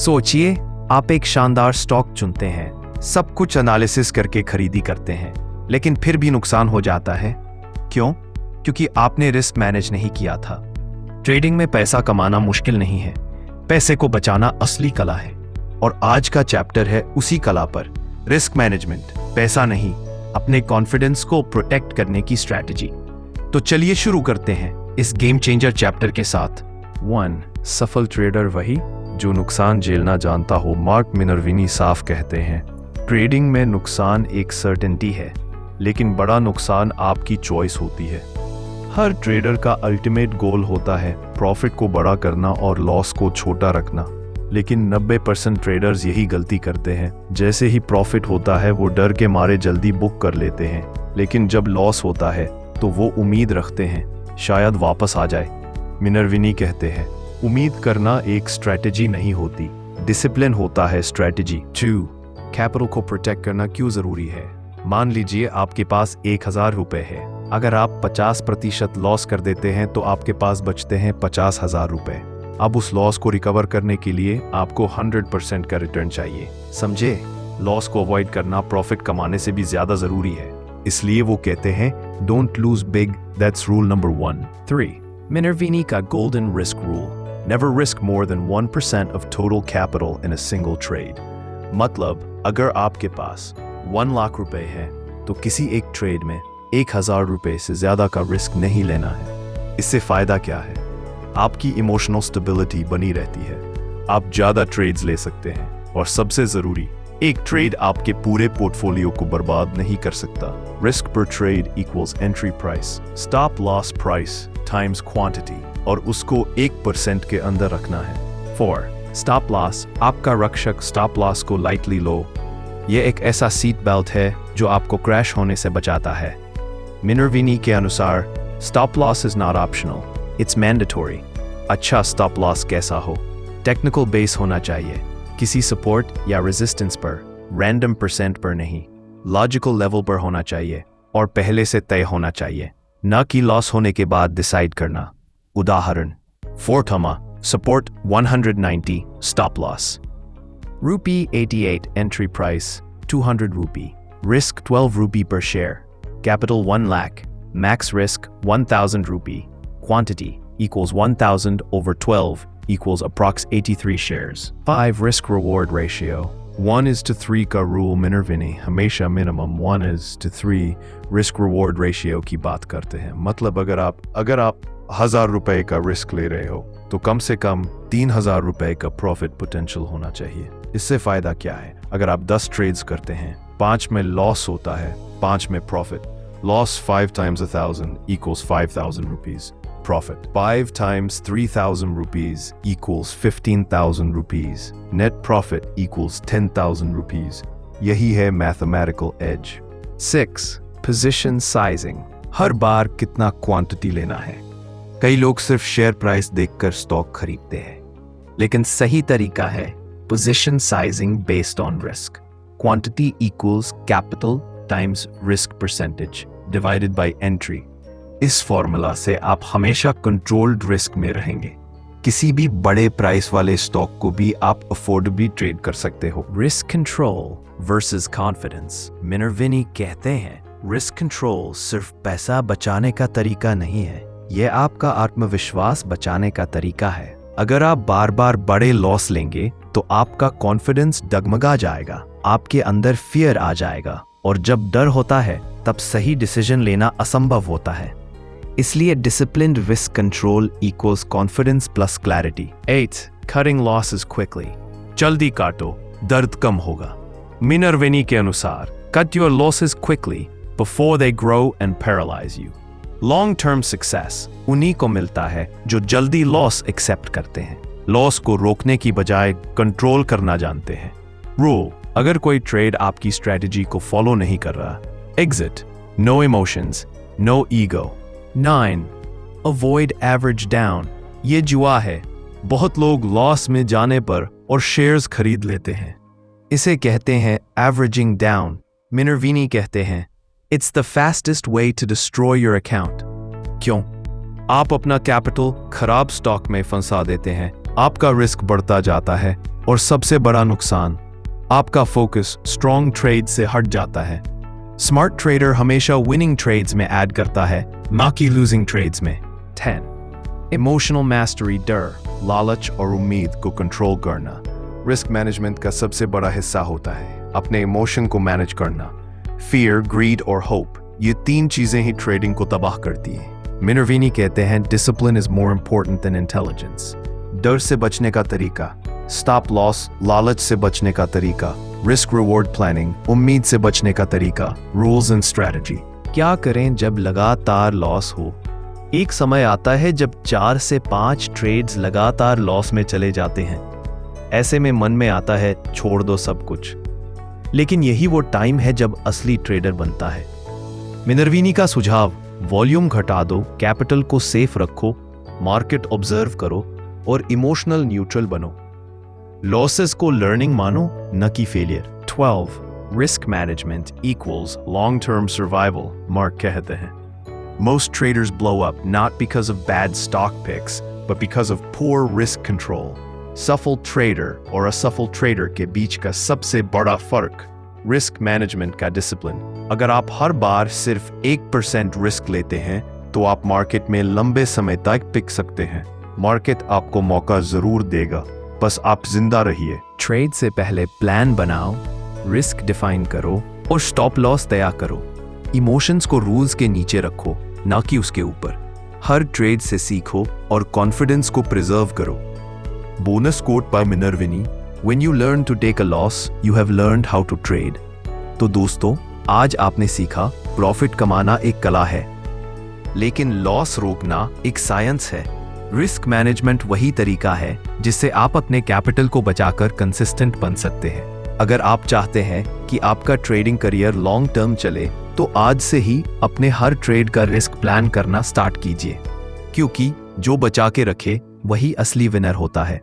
सोचिए, आप एक शानदार स्टॉक चुनते हैं, सब कुछ एनालिसिस करके खरीदी करते हैं, लेकिन फिर भी नुकसान हो जाता है। क्यों? क्योंकि आपने रिस्क मैनेज नहीं किया था। ट्रेडिंग में पैसा कमाना मुश्किल नहीं है, पैसे को बचाना असली कला है। और आज का चैप्टर है उसी कला पर, रिस्क मैनेजमेंट। पैसा नहीं, अपने कॉन्फिडेंस को प्रोटेक्ट करने की स्ट्रैटेजी। तो चलिए शुरू करते हैं इस गेम चेंजर चैप्टर के साथ। 1. सफल ट्रेडर वही जो नुकसान झेलना जानता हो। मार्क मिनर्विनी साफ कहते हैं, ट्रेडिंग में नुकसान एक सर्टेनिटी है, लेकिन बड़ा नुकसान आपकी चॉइस होती है। हर ट्रेडर का अल्टीमेट गोल होता है प्रॉफिट को बड़ा करना और लॉस को छोटा रखना, लेकिन 90% ट्रेडर्स यही गलती करते हैं। जैसे ही प्रॉफिट होता है वो डर के मारे जल्दी बुक कर लेते हैं, लेकिन जब लॉस होता है तो वो उम्मीद रखते हैं शायद वापस आ जाए। मिनर्विनी कहते हैं, उम्मीद करना एक स्ट्रैटेजी नहीं होती, डिसिप्लिन होता है स्ट्रैटेजी। 2. कैपिटल को प्रोटेक्ट करना क्यों जरूरी है। मान लीजिए आपके पास 1000 रुपए है। अगर आप 50% लॉस कर देते हैं तो आपके पास बचते हैं 50,000 रुपए। अब उस लॉस को रिकवर करने के लिए आपको 100% का रिटर्न चाहिए। समझे? लॉस को अवॉइड करना प्रॉफिट कमाने से भी ज्यादा जरूरी है। इसलिए वो कहते हैं, don't lose big, that's rule number 1. 3. Minervini का golden risk rule, never risk more than 1% of total capital in a single trade. मतलब अगर आपके पास 1 लाख रुपए है तो किसी एक ट्रेड में 1000 रुपए से ज्यादा का रिस्क नहीं लेना है। इससे फायदा क्या है? आपकी इमोशनल स्टेबिलिटी बनी रहती है, आप ज्यादा ट्रेड्स ले सकते हैं, और सबसे जरूरी, एक ट्रेड आपके पूरे पोर्टफोलियो को बर्बाद नहीं कर सकता। रिस्क पर trade equals entry price, stop loss price times quantity, और उसको 1% के अंदर रखना है। 4. स्टॉप लॉस, आपका रक्षक स्टॉप लॉस को लाइटली लो। यह एक ऐसा सीट बेल्ट है जो आपको क्रैश होने से बचाता है। मिनर्विनी के अनुसार, stop loss is not optional, it's mandatory. अच्छा स्टॉप लॉस कैसा हो? टेक्निकल बेस होना चाहिए, किसी सपोर्ट या रेजिस्टेंस पर, रैंडम परसेंट पर नहीं, लॉजिकल लेवल पर होना चाहिए और पहले से तय होना चाहिए, न कि लॉस होने के बाद डिसाइड करना। उदाहरण, 4 support 190, stop loss. Rupee 88 entry price, 200 rupee. Risk 12 rupee per share. Capital 1 lakh. Max risk 1000 rupee. Quantity equals 1000 over 12 equals approx 83 shares. 5. Risk reward ratio. 1:3 का rule मिनर्विनी हमेशा minimum 1:3 risk reward ratio की बात करते हैं। मतलब अगर आप 1000 रुपए का रिस्क ले रहे हो तो कम से कम 3000 रुपए का प्रॉफिट पोटेंशियल होना चाहिए। इससे फायदा क्या है? अगर आप 10 ट्रेड्स करते हैं, 5 में लॉस होता है, 5 में profit. Loss 5 times 1000 equals 5000 rupees. Profit 5 times 3000 rupees equals 15,000 rupees. Net profit equals 10,000 rupees. यही है mathematical edge. 6. Position sizing. हर बार कितना क्वांटिटी लेना है। कई लोग सिर्फ शेयर प्राइस देखकर स्टॉक खरीदते हैं, लेकिन सही तरीका है position sizing based on risk. Quantity equals capital times risk percentage divided by entry. इस फॉर्मूला से आप हमेशा कंट्रोल्ड रिस्क में रहेंगे। किसी भी बड़े प्राइस वाले स्टॉक को भी आप अफोर्डेबली ट्रेड कर सकते हो। Risk control versus confidence. Minervini कहते हैं, रिस्क कंट्रोल सिर्फ पैसा बचाने का तरीका नहीं है, यह आपका आत्मविश्वास बचाने का तरीका है। अगर आप बार बार बड़े लॉस लेंगे तो आपका कॉन्फिडेंस डगमगा जाएगा, आपके अंदर फियर आ जाएगा, और जब डर होता है तब सही डिसीजन लेना असंभव होता है। इसलिए disciplined risk control equals confidence plus clarity. 8. Cutting losses quickly. जल्दी काटो, दर्द कम होगा। मिनर्विनी के अनुसार, cut your losses quickly before they grow and paralyse you. Long term success उन्हीं को मिलता है जो जल्दी लॉस एक्सेप्ट करते हैं, लॉस को रोकने की बजाय कंट्रोल करना जानते हैं। रूल, अगर कोई ट्रेड आपकी स्ट्रेटजी को फॉलो नहीं कर रहा, exit, no emotions, no ego. 9. Avoid average down. ये जुआ है, बहुत लोग लॉस में जाने पर और शेयर्स खरीद लेते हैं, इसे कहते हैं एवरेजिंग डाउन। मिनर्विनी कहते हैं, It's the fastest way to destroy your account. क्यों? आप अपना कैपिटल खराब स्टॉक में फंसा देते हैं, आपका रिस्क बढ़ता जाता है, और सबसे बड़ा नुकसान, आपका फोकस स्ट्रॉन्ग ट्रेड से हट जाता है। स्मार्ट ट्रेडर हमेशा विनिंग ट्रेड्स में ऐड करता है, ना कि लूजिंग ट्रेड्स में। 10. इमोशनल मैस्टरी, डर, लालच और उम्मीद को कंट्रोल करना रिस्क मैनेजमेंट का सबसे बड़ा हिस्सा होता है। अपने इमोशन को मैनेज करना। फियर, ग्रीड और होप, ये 3 चीजें ही ट्रेडिंग को तबाह करती हैं। मिनर्विनी कहते हैं, discipline is more important than intelligence. डर से बचने का तरीका, स्टॉप लॉस, लालच से बचने का तरीका, रिस्क रिवॉर्ड प्लानिंग, उम्मीद से बचने का तरीका, रूल्स एंड स्ट्रेटजी। क्या करें जब लगातार लॉस हो? एक समय आता है जब 4 से 5 ट्रेड्स लगातार लॉस में चले जाते हैं। ऐसे में मन में आता है छोड़ दो सब कुछ, लेकिन यही वो टाइम है जब असली ट्रेडर बनता है। मिनर्विनी का सुझाव, वॉल्यूम घटा दो, कैपिटल को सेफ रखो, मार्केट ऑब्जर्व करो और इमोशनल न्यूट्रल बनो। लॉसेस को लर्निंग मानो, न कि failure. 12. Risk management equals long term survival, mark कहते हैं। Most traders blow up not because of bad stock picks, but because of poor risk control. Shuffle trader और असफल ट्रेडर के बीच का सबसे बड़ा फर्क, रिस्क मैनेजमेंट का डिसिप्लिन। अगर आप हर बार सिर्फ 1% रिस्क लेते हैं, तो आप मार्केट में लंबे समय तक टिक सकते हैं। मार्केट आपको मौका जरूर देगा, बस आप जिंदा रहिए। ट्रेड से पहले प्लान बनाओ, रिस्क डिफाइन करो और स्टॉप लॉस तय करो। इमोशंस को रूल्स के नीचे रखो, ना कि उसके ऊपर। हर ट्रेड से सीखो और कॉन्फिडेंस को प्रिजर्व करो। Bonus quote by Minervini, when you learn to take a loss, you have learned how to trade. तो दोस्तों, आज आपने सीखा प्रॉफिट कमाना एक कला है, लेकिन लॉस रोकना एक साइंस है। रिस्क मैनेजमेंट वही तरीका है जिससे आप अपने कैपिटल को बचाकर कंसिस्टेंट बन सकते हैं। अगर आप चाहते हैं कि आपका ट्रेडिंग करियर लॉन्ग टर्म चले, तो आज से ही अपने हर ट्रेड का रिस्क प्लान करना स्टार्ट कीजिए, क्योंकि जो बचा के रखे वही असली विनर होता है।